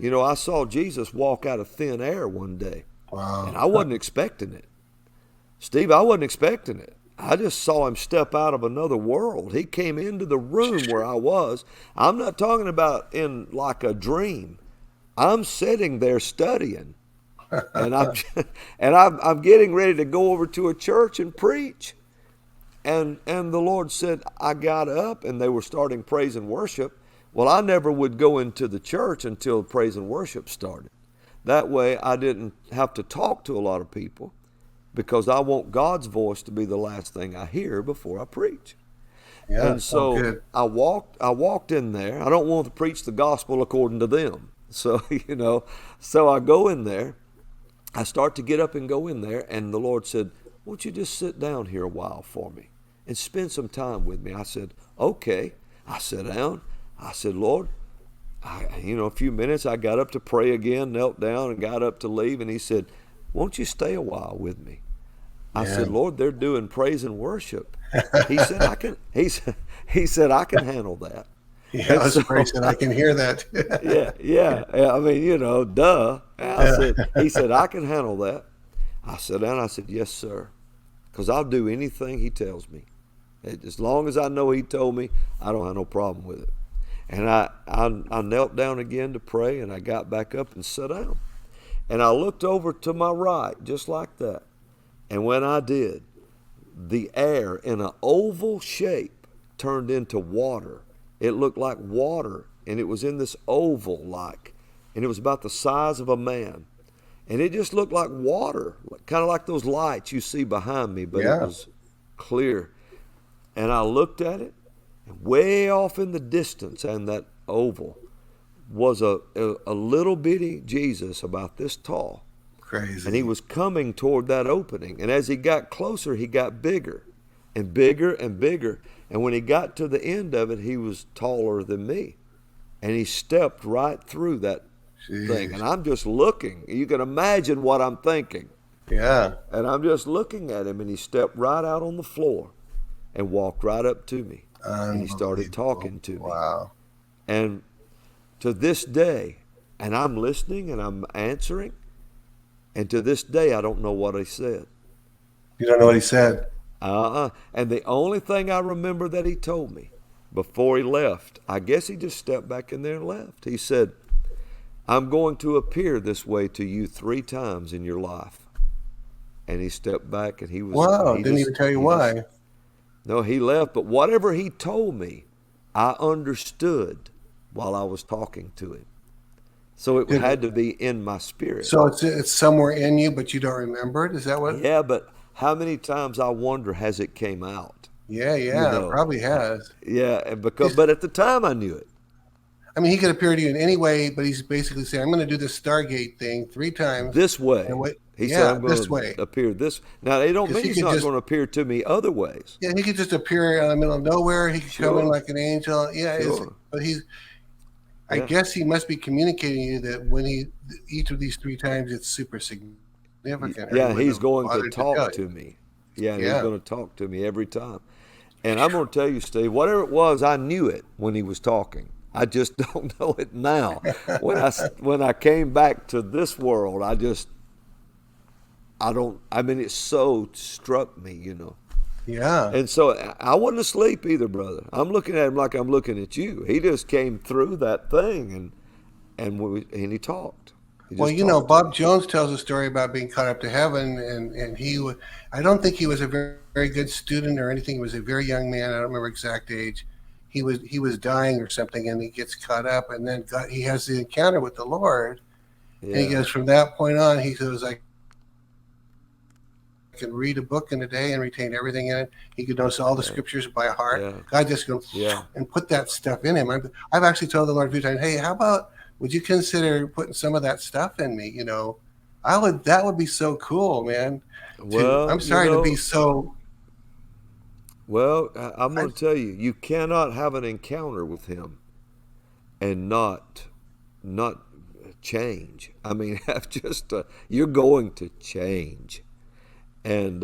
I saw Jesus walk out of thin air one day. Wow. And I wasn't expecting it. Steve, I wasn't expecting it. I just saw him step out of another world. He came into the room where I was. I'm not talking about in like a dream. I'm sitting there studying. And I'm getting ready to go over to a church and preach. And the Lord said, I got up and they were starting praise and worship. Well, I never would go into the church until praise and worship started. That way I didn't have to talk to a lot of people, because I want God's voice to be the last thing I hear before I preach. Yeah, and so I walked in there. I don't want to preach the gospel according to them. So, so I go in there. I start to get up and go in there, and the Lord said, won't you just sit down here a while for me and spend some time with me? I said, okay. I sat down. I said, Lord, a few minutes, I got up to pray again, knelt down and got up to leave. And he said, won't you stay a while with me? I said, Lord, they're doing praise and worship. He said, he said, I can handle that. Yeah, I was praising. I can hear that. yeah. I mean, duh. He said, I can handle that. I sat down. I said, yes, sir. Because I'll do anything he tells me. As long as I know he told me, I don't have no problem with it. And I knelt down again to pray, and I got back up and sat down. And I looked over to my right, just like that. And when I did, the air in an oval shape turned into water. It looked like water, and it was in this oval-like, and it was about the size of a man. And it just looked like water, kind of like those lights you see behind me, but it was clear. And I looked at it, and way off in the distance and that oval was a little bitty Jesus about this tall. Crazy. And he was coming toward that opening. And as he got closer, he got bigger and bigger and bigger. And when he got to the end of it, he was taller than me. And he stepped right through that thing. And I'm just looking. You can imagine what I'm thinking. Yeah. And I'm just looking at him, and he stepped right out on the floor and walked right up to me. And he started talking to me. Wow. And to this day, and I'm listening and I'm answering, and to this day, I don't know what he said. You don't know what he said? And the only thing I remember that he told me before he left, I guess he just stepped back in there and left. He said, I'm going to appear this way to you 3 times in your life. And he stepped back, and he was... Wow, didn't even tell you why. No, he left, but whatever he told me, I understood while I was talking to him. So it had to be in my spirit. So it's somewhere in you, but you don't remember it? Is that what? Yeah, but how many times I wonder, has it came out? Yeah, it probably has. Yeah, but at the time I knew it. I mean, he could appear to you in any way, but he's basically saying, I'm going to do this Stargate thing 3 times. This way. He said, I'm going to appear this. Now, they don't mean he's not going to appear to me other ways. Yeah, he could just appear in the middle of nowhere. He could come in like an angel. Yeah, but I guess he must be communicating to you that when each of these 3 times, it's super significant. Yeah, he's going to talk to me. Yeah, he's going to talk to me every time. And I'm going to tell you, Steve, whatever it was, I knew it when he was talking. I just don't know it now. When I came back to this world, it so struck me, Yeah. And so I wasn't asleep either, brother. I'm looking at him like I'm looking at you. He just came through that thing and he talked. Bob Jones tells a story about being caught up to heaven, and I don't think he was a very, very good student or anything. He was a very young man. I don't remember exact age. He was dying or something, and he gets caught up, and then he has the encounter with the Lord. Yeah. And he goes, from that point on, he goes, I can read a book in a day and retain everything in it. He could know all the scriptures by heart. Yeah. God just goes and put that stuff in him. I've actually told the Lord a few times, hey, how about, would you consider putting some of that stuff in me? That would be so cool, man. Well, I'm sorry to be so... Well, I'm going to tell you, you cannot have an encounter with him and not change. I mean, you're going to change. And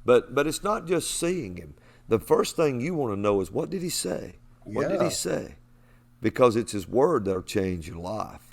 but it's not just seeing him. The first thing you want to know is, what did he say? What did he say? Because it's his word that'll change your life.